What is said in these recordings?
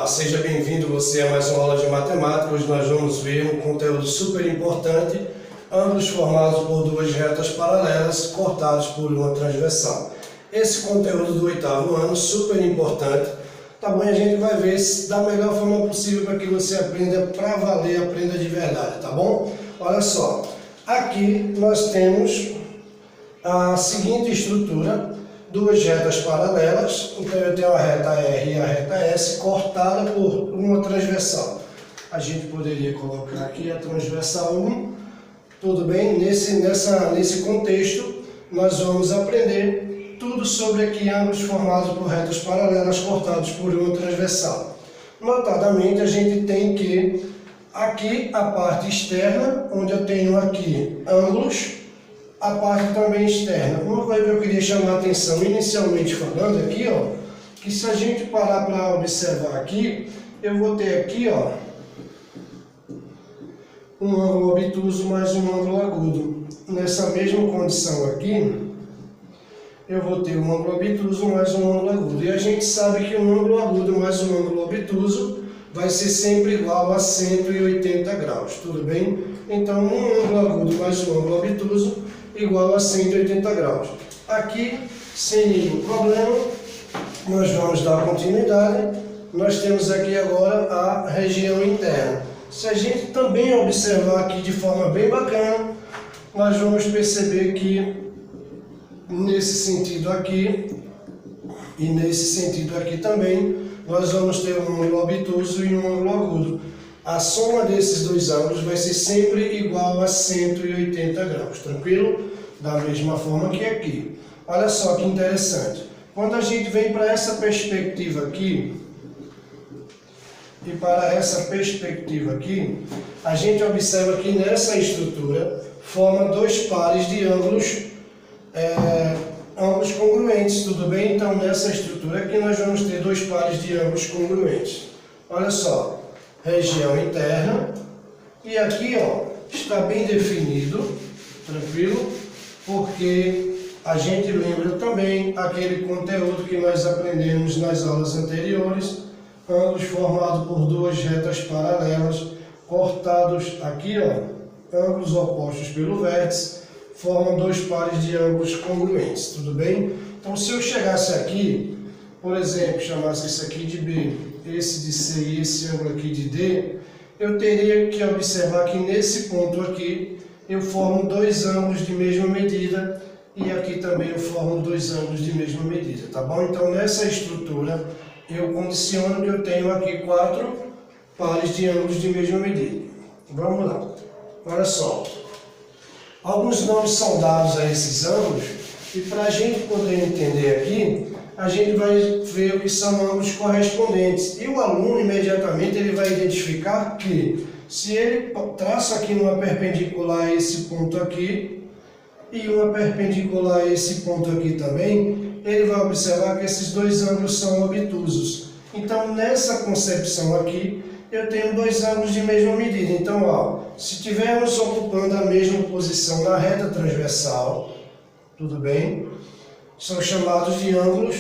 Seja bem-vindo você a mais uma aula de matemática. Hoje nós vamos ver um conteúdo super importante, ângulos formados por duas retas paralelas cortados por uma transversal. Esse conteúdo do 8º ano, super importante, tá bom? E a gente vai ver da melhor forma possível para que você aprenda para valer, aprenda de verdade, tá bom? Olha só, aqui nós temos a seguinte estrutura. Duas retas paralelas, então eu tenho a reta R e a reta S cortada por uma transversal. A gente poderia colocar aqui a transversal 1, tudo bem? Nesse contexto, nós vamos aprender tudo sobre aqui ângulos formados por retas paralelas cortados por uma transversal. Notadamente, a gente tem que, aqui a parte externa, onde eu tenho aqui ângulos, a parte também externa. Uma coisa que eu queria chamar a atenção inicialmente falando aqui, ó, que se a gente parar para observar aqui, eu vou ter aqui, ó, um ângulo obtuso mais um ângulo agudo. Nessa mesma condição aqui, eu vou ter um ângulo obtuso mais um ângulo agudo. E a gente sabe que um ângulo agudo mais um ângulo obtuso vai ser sempre igual a 180 graus, tudo bem? Então, um ângulo agudo mais um ângulo obtuso igual a 180 graus. Aqui, sem nenhum problema, nós vamos dar continuidade. Nós temos aqui agora a região interna. Se a gente também observar aqui de forma bem bacana, nós vamos perceber que nesse sentido aqui e nesse sentido aqui também, nós vamos ter um ângulo obtuso e um ângulo agudo. A soma desses dois ângulos vai ser sempre igual a 180 graus, tranquilo? Da mesma forma que aqui. Olha só que interessante. Quando a gente vem para essa perspectiva aqui, e para essa perspectiva aqui, a gente observa que nessa estrutura forma dois pares de ângulos, ângulos congruentes, tudo bem? Então nessa estrutura aqui nós vamos ter dois pares de ângulos congruentes. Olha só. Região interna, e aqui ó, está bem definido, tranquilo, porque a gente lembra também aquele conteúdo que nós aprendemos nas aulas anteriores, ângulos formados por duas retas paralelas, cortados aqui ó, ângulos opostos pelo vértice, formam dois pares de ângulos congruentes, tudo bem? Então se eu chegasse aqui, por exemplo, chamasse esse aqui de B, esse de C e esse ângulo aqui de D, eu teria que observar que nesse ponto aqui eu formo dois ângulos de mesma medida e aqui também eu formo dois ângulos de mesma medida, tá bom? Então nessa estrutura eu condiciono que eu tenho aqui quatro pares de ângulos de mesma medida. Vamos lá, olha só. Alguns nomes são dados a esses ângulos e para a gente poder entender aqui, a gente vai ver o que são ângulos correspondentes. E o aluno, imediatamente, ele vai identificar que, se ele traça aqui uma perpendicular a esse ponto aqui, e uma perpendicular a esse ponto aqui também, ele vai observar que esses dois ângulos são obtusos. Então, nessa concepção aqui, eu tenho dois ângulos de mesma medida. Então, ó, se estivermos ocupando a mesma posição na reta transversal, tudo bem? São chamados de ângulos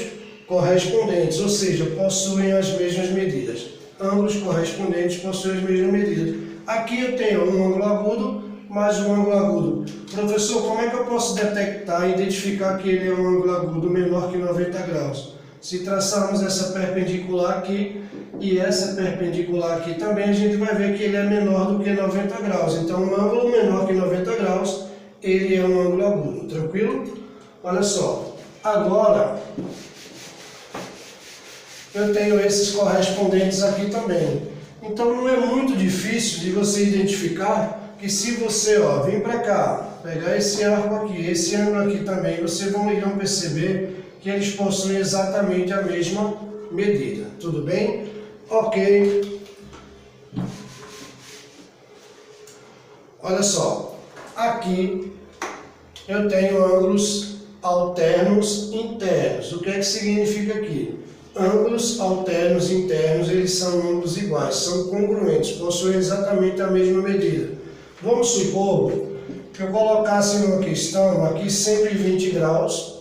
correspondentes, ou seja, possuem as mesmas medidas. Ângulos correspondentes possuem as mesmas medidas. Aqui eu tenho um ângulo agudo mais um ângulo agudo. Professor, como é que eu posso detectar e identificar que ele é um ângulo agudo menor que 90 graus? Se traçarmos essa perpendicular aqui e essa perpendicular aqui também, a gente vai ver que ele é menor do que 90 graus. Então, um ângulo menor que 90 graus, ele é um ângulo agudo. Tranquilo? Olha só. Agora, eu tenho esses correspondentes aqui também. Então, não é muito difícil de você identificar que se você vir para cá, pegar esse arco aqui, esse ângulo aqui também, vocês irão perceber que eles possuem exatamente a mesma medida. Tudo bem? Ok. Olha só. Aqui eu tenho ângulos alternos internos. O que é que significa aqui? Ângulos alternos internos, eles são ângulos iguais, são congruentes, possuem exatamente a mesma medida. Vamos supor que eu colocasse uma questão aqui 120 graus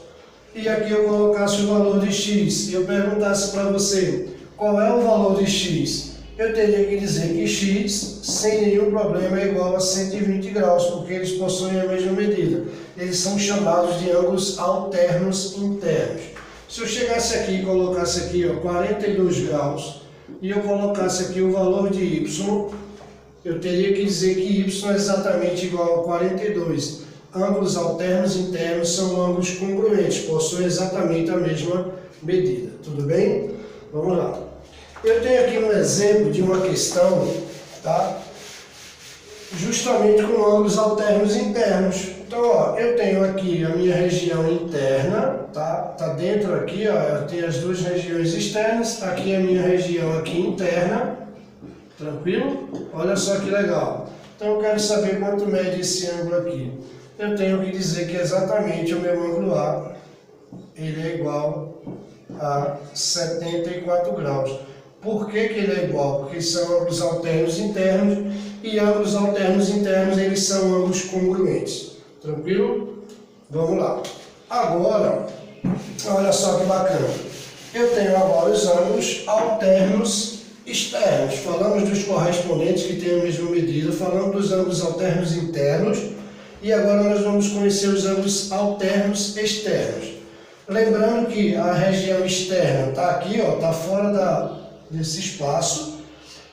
e aqui eu colocasse o valor de x e eu perguntasse para você qual é o valor de x? Eu teria que dizer que x, sem nenhum problema, é igual a 120 graus, porque eles possuem a mesma medida. Eles são chamados de ângulos alternos internos. Se eu chegasse aqui e colocasse aqui 42 graus, e eu colocasse aqui o valor de y, eu teria que dizer que y é exatamente igual a 42. Ângulos alternos internos são ângulos congruentes, possuem exatamente a mesma medida. Tudo bem? Vamos lá. Eu tenho aqui um exemplo de uma questão, tá? Justamente com ângulos alternos internos. Então, ó, eu tenho aqui a minha região interna, tá? Tá dentro aqui, ó, eu tenho as duas regiões externas, aqui é a minha região aqui interna, tranquilo? Olha só que legal. Então, eu quero saber quanto mede esse ângulo aqui. Eu tenho que dizer que exatamente o meu ângulo A, ele é igual a 74 graus. Por que que ele é igual? Porque são ângulos alternos internos, e ângulos alternos internos, eles são ângulos congruentes. Tranquilo? Vamos lá. Agora, olha só que bacana. Eu tenho agora os ângulos alternos externos. Falamos dos correspondentes que têm a mesma medida, falamos dos ângulos alternos internos, e agora nós vamos conhecer os ângulos alternos externos. Lembrando que a região externa está aqui, ó, está fora desse espaço.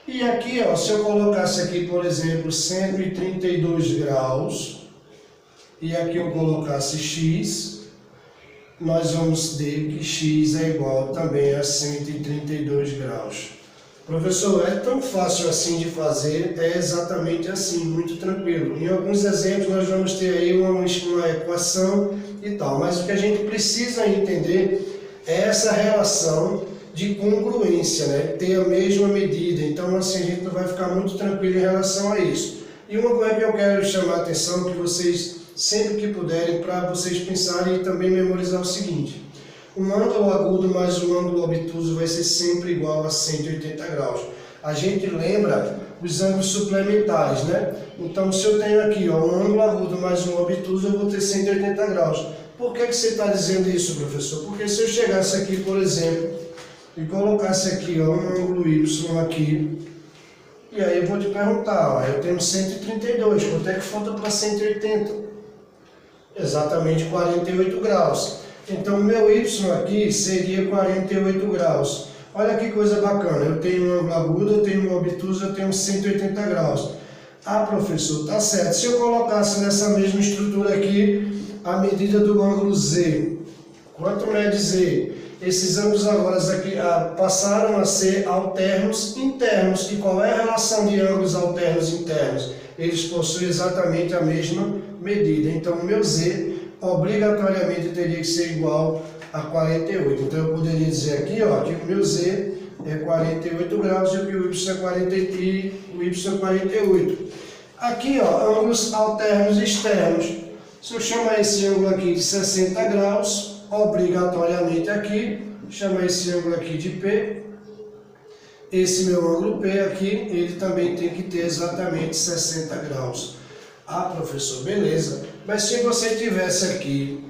E aqui, ó, se eu colocasse aqui, por exemplo, 132 graus, e aqui eu colocasse x, nós vamos ter que x é igual também a 132 graus. Professor, é tão fácil assim de fazer? É exatamente assim, muito tranquilo. Em alguns exemplos nós vamos ter aí uma equação e tal, mas o que a gente precisa entender é essa relação de congruência, né? Ter a mesma medida. Então, assim, a gente não vai ficar muito tranquilo em relação a isso. E uma coisa que eu quero chamar a atenção, que vocês, sempre que puderem, para vocês pensarem e também memorizar o seguinte: um ângulo agudo mais um ângulo obtuso vai ser sempre igual a 180 graus. A gente lembra os ângulos suplementares, né? Então, se eu tenho aqui, ó, um ângulo agudo mais um obtuso, eu vou ter 180 graus. Por que que você está dizendo isso, professor? Porque se eu chegasse aqui, por exemplo, e colocasse aqui, ó, um ângulo y aqui, e aí eu vou te perguntar, ó, eu tenho 132, quanto é que falta para 180? Exatamente 48 graus. Então, o meu y aqui seria 48 graus. Olha que coisa bacana, eu tenho um ângulo agudo, eu tenho um obtuso, eu tenho 180 graus. Ah, professor, tá certo. Se eu colocasse nessa mesma estrutura aqui a medida do ângulo Z, quanto mede Z? Esses ângulos agora aqui passaram a ser alternos internos. E qual é a relação de ângulos alternos internos? Eles possuem exatamente a mesma medida. Então, o meu Z obrigatoriamente teria que ser igual a 48. Então, eu poderia dizer aqui, ó, que o meu Z é 48 graus e que o Y é 48. Aqui, ó, ângulos alternos externos. Se eu chamar esse ângulo aqui de 60 graus, obrigatoriamente aqui, chamar esse ângulo aqui de P, esse meu ângulo P aqui, ele também tem que ter exatamente 60 graus. Ah, professor, beleza, mas se você tivesse aqui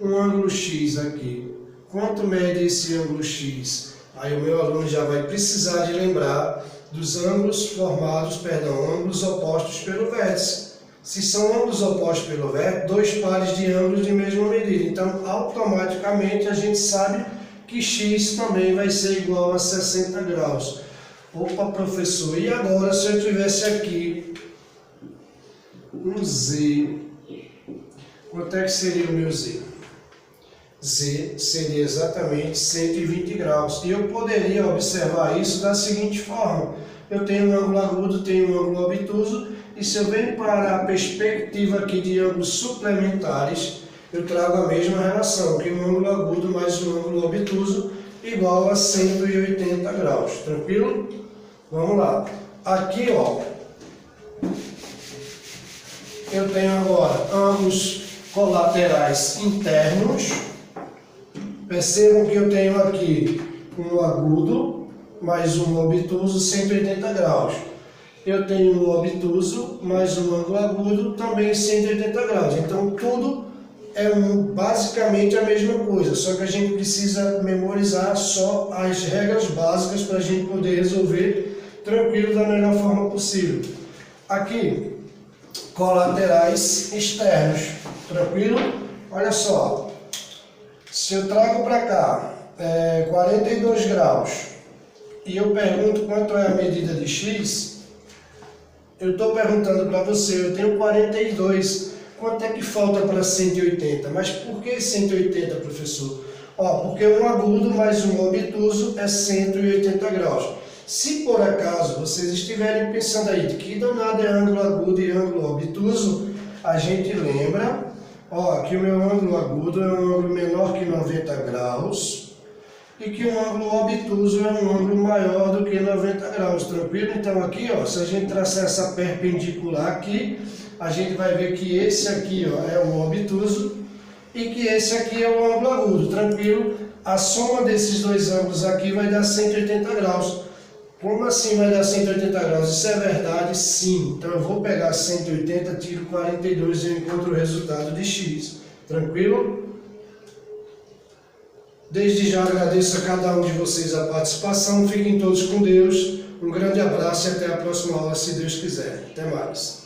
um ângulo X aqui, quanto mede esse ângulo X? Aí o meu aluno já vai precisar de lembrar dos ângulos formados, ângulos opostos pelo vértice. Se são ângulos opostos pelo vértice, dois pares de ângulos de mesma medida. Então, automaticamente, a gente sabe que x também vai ser igual a 60 graus. Opa, professor, e agora se eu tivesse aqui um Z, quanto é que seria o meu Z? Z seria exatamente 120 graus. E eu poderia observar isso da seguinte forma: eu tenho um ângulo agudo, tenho um ângulo obtuso, e se eu venho para a perspectiva aqui de ângulos suplementares, eu trago a mesma relação, que um ângulo agudo mais um ângulo obtuso igual a 180 graus. Tranquilo? Vamos lá. Aqui, ó, eu tenho agora ângulos colaterais internos. Percebam que eu tenho aqui um agudo mais um obtuso, 180 graus. Eu tenho um obtuso mais um ângulo agudo, também 180 graus. Então, tudo é basicamente a mesma coisa, só que a gente precisa memorizar só as regras básicas para a gente poder resolver tranquilo da melhor forma possível. Aqui, colaterais externos, tranquilo? Olha só, se eu trago para cá 42 graus e eu pergunto quanto é a medida de x, eu estou perguntando para você, eu tenho 42, quanto é que falta para 180? Mas por que 180, professor? Porque um agudo mais um obtuso é 180 graus. Se por acaso vocês estiverem pensando aí de que danado é ângulo agudo e ângulo obtuso, a gente lembra, que o meu ângulo agudo é um ângulo menor que 90 graus e que um ângulo obtuso é um ângulo maior do que 90 graus, tranquilo? Então aqui, se a gente traçar essa perpendicular aqui, a gente vai ver que esse aqui é o obtuso e que esse aqui é o ângulo agudo, tranquilo? A soma desses dois ângulos aqui vai dar 180 graus. Como assim vai dar 180 graus? Isso é verdade? Sim. Então eu vou pegar 180, tiro 42 e eu encontro o resultado de x. Tranquilo? Desde já agradeço a cada um de vocês a participação. Fiquem todos com Deus. Um grande abraço e até a próxima aula, se Deus quiser. Até mais.